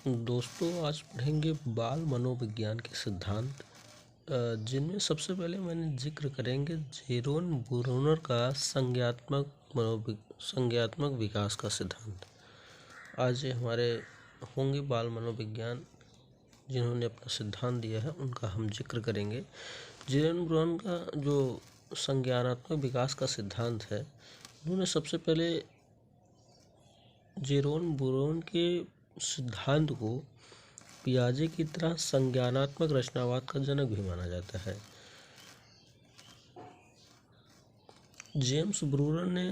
दोस्तों, आज पढ़ेंगे बाल मनोविज्ञान के सिद्धांत, जिनमें सबसे पहले मैंने जिक्र करेंगे जेरोन ब्रूनर का संज्ञात्मक विकास का सिद्धांत। आज ये हमारे होंगे बाल मनोविज्ञान जिन्होंने अपना सिद्धांत दिया है उनका हम जिक्र करेंगे। जेरोन ब्रूनर का जो संज्ञानात्मक विकास का सिद्धांत है, उन्होंने सबसे पहले जेरोन ब्रूनर के सिद्धांत को पियाजे की तरह संज्ञानात्मक रचनावाद का जनक भी माना जाता है। जेम्स ब्रूनर ने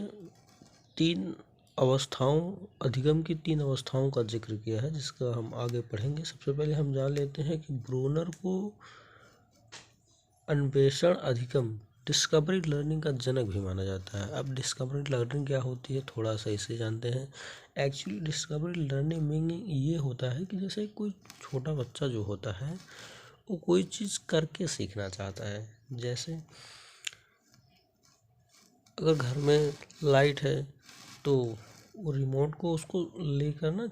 अधिगम की तीन अवस्थाओं का जिक्र किया है, जिसका हम आगे पढ़ेंगे। सबसे पहले हम जान लेते हैं कि ब्रूनर को अन्वेषण अधिगम डिस्कवरी लर्निंग का जनक भी माना जाता है। अब डिस्कवरी लर्निंग क्या होती है, थोड़ा सा इसे जानते हैं। एक्चुअली डिस्कवरी लर्निंग मीनिंग ये होता है कि जैसे कोई छोटा बच्चा जो होता है वो कोई चीज़ करके सीखना चाहता है। जैसे अगर घर में लाइट है तो वो रिमोट को उसको लेकर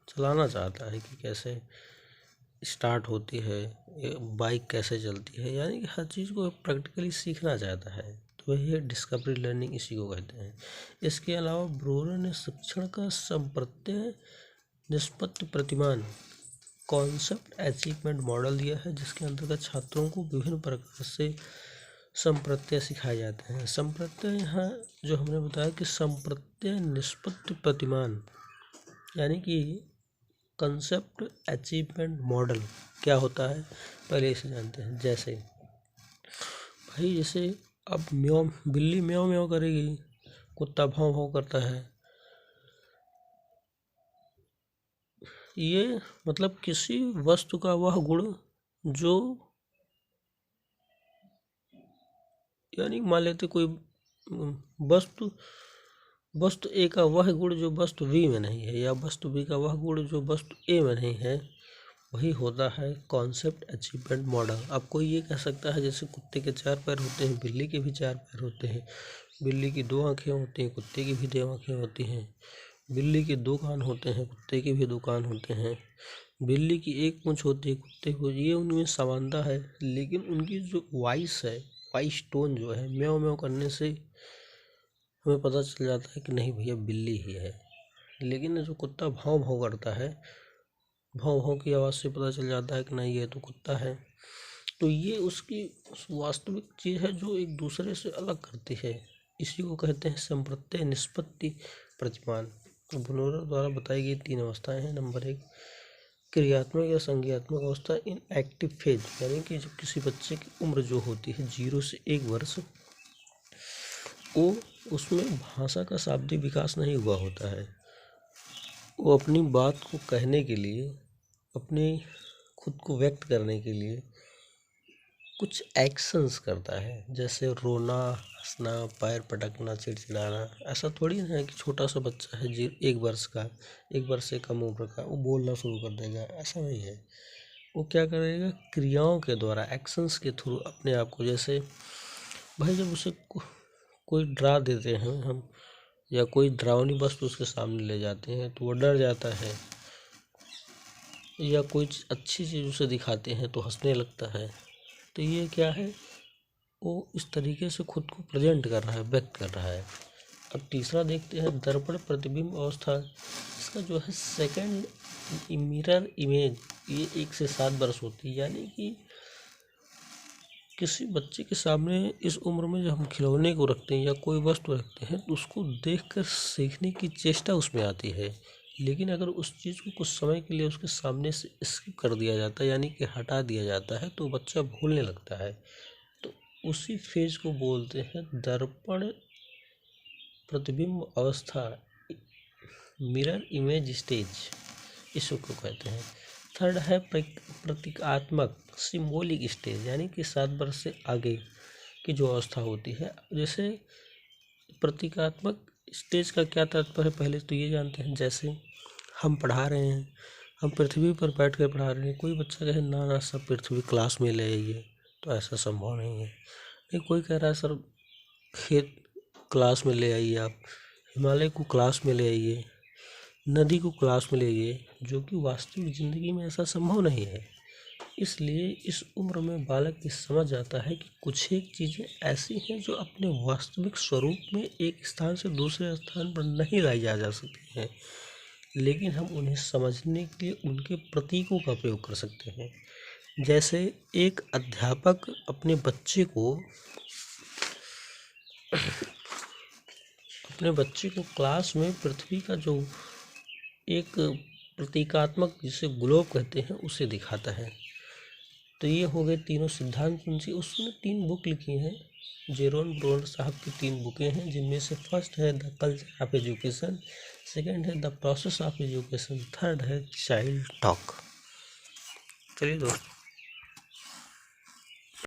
चलाना चाहता है कि कैसे स्टार्ट होती है, बाइक कैसे चलती है, यानी कि हर चीज़ को प्रैक्टिकली सीखना चाहता है। तो वही डिस्कवरी लर्निंग, इसी को कहते हैं। इसके अलावा ब्रूनर ने शिक्षण का संप्रत्यय निष्पत्ति प्रतिमान कॉन्सेप्ट अचीवमेंट मॉडल दिया है, जिसके अंतर्गत छात्रों को विभिन्न प्रकार से संप्रत्यय सिखाए जाते हैं। संप्रत्यय यहाँ जो हमने बताया कि संप्रत्यय निष्पत्ति प्रतिमान यानी कि कंसेप्ट अचीवमेंट मॉडल क्या होता है, पहले इसे जानते हैं। जैसे अब बिल्ली म्याऊं म्याऊं करेगी, कुत्ता भौं भौं करता है। ये मतलब किसी वस्तु का वह गुण जो, यानी मान लेते कोई वस्तु ए का वह गुण जो वस्तु बी में नहीं है, या वस्तु बी का वह गुण जो वस्तु ए में नहीं है, वही होता है कॉन्सेप्ट अचीवमेंट मॉडल। अब कोई ये कह सकता है जैसे कुत्ते के 4 पैर होते हैं, बिल्ली के भी 4 पैर होते हैं, बिल्ली की 2 आँखें होती हैं, कुत्ते की भी 2 आँखें होती हैं, बिल्ली के 2 कान होते हैं, कुत्ते के भी 2 कान होते हैं, बिल्ली की 1 पूँछ होती है, कुत्ते को, ये उनमें समानता है। लेकिन उनकी जो वॉइस है, वॉइस टोन जो है, म्याऊं म्याऊं करने से हमें पता चल जाता है कि नहीं भैया बिल्ली ही है। लेकिन जो कुत्ता भौं भौं करता है, भौं भौं की आवाज़ से पता चल जाता है कि नहीं ये तो कुत्ता है। तो ये उसकी वास्तविक चीज़ है जो एक दूसरे से अलग करती है। इसी को कहते हैं संप्रत्यय निष्पत्ति प्रतिमान। ब्रूनर द्वारा बताई गई 3 अवस्थाएं हैं। नंबर 1, क्रियात्मक या संज्ञात्मक अवस्था इन एक्टिव फेज, यानी कि जब किसी बच्चे की उम्र जो होती है 0 से 1 वर्ष, वो उसमें भाषा का शाब्दिक विकास नहीं हुआ होता है। वो अपनी बात को कहने के लिए, अपने खुद को व्यक्त करने के लिए कुछ एक्शंस करता है, जैसे रोना, हंसना, पैर पटकना, चिड़चिड़ाना। ऐसा थोड़ी ना है कि छोटा सा बच्चा है 1 वर्ष का, 1 वर्ष से कम उम्र का, वो बोलना शुरू कर देगा, ऐसा नहीं है। वो क्या करेगा, क्रियाओं के द्वारा, एक्शंस के थ्रू अपने आप को, जैसे भाई जब उसे कोई डरा देते हैं हम, या कोई डरावनी वस्तु उसके सामने ले जाते हैं तो वो डर जाता है, या कोई अच्छी चीज़ उसे दिखाते हैं तो हंसने लगता है। तो ये क्या है, वो इस तरीके से खुद को प्रेजेंट कर रहा है, व्यक्त कर रहा है। अब तीसरा देखते हैं दर्पण प्रतिबिंब अवस्था। इसका जो है सेकंड मिरर इमेज, ये 1 से 7 वर्ष होती है। यानी कि किसी बच्चे के सामने इस उम्र में जब हम खिलौने को रखते हैं या कोई वस्तु रखते हैं तो उसको देखकर सीखने की चेष्टा उसमें आती है। लेकिन अगर उस चीज़ को कुछ समय के लिए उसके सामने से स्किप कर दिया जाता है, यानी कि हटा दिया जाता है, तो बच्चा भूलने लगता है। तो उसी फेज को बोलते हैं दर्पण प्रतिबिंब अवस्था, मिरर इमेज स्टेज, इसको कहते हैं। थर्ड है प्रतीकात्मक सिंबॉलिक स्टेज, यानी कि 7 वर्ष से आगे की जो अवस्था होती है। जैसे प्रतीकात्मक स्टेज का क्या तात्पर्य है, पहले तो ये जानते हैं। जैसे हम पढ़ा रहे हैं, हम पृथ्वी पर बैठ कर पढ़ा रहे हैं, कोई बच्चा कहे ना ना सब पृथ्वी क्लास में ले आइए, तो ऐसा संभव नहीं है। नहीं, कोई कह रहा है सर खेत क्लास में ले आइए, आप हिमालय को क्लास में ले आइए, नदी को क्लास में ले गए, जो कि वास्तविक ज़िंदगी में ऐसा संभव नहीं है। इसलिए इस उम्र में बालक ये समझ जाता है कि कुछ एक चीज़ें ऐसी हैं जो अपने वास्तविक स्वरूप में एक स्थान से दूसरे स्थान पर नहीं लाई जा सकती हैं, लेकिन हम उन्हें समझने के लिए उनके प्रतीकों का प्रयोग कर सकते हैं। जैसे एक अध्यापक अपने बच्चे को क्लास में पृथ्वी का जो एक प्रतीकात्मक, जिसे ग्लोब कहते हैं, उसे दिखाता है। तो ये हो गए तीनों सिद्धांत उनसे। उसने 3 बुक लिखी हैं, जेरोम ब्रोनर साहब की 3 बुकें हैं, जिनमें से फर्स्ट है the culture of education, second है the process of education, third है चाइल्ड टॉक। चलिए दोस्तों।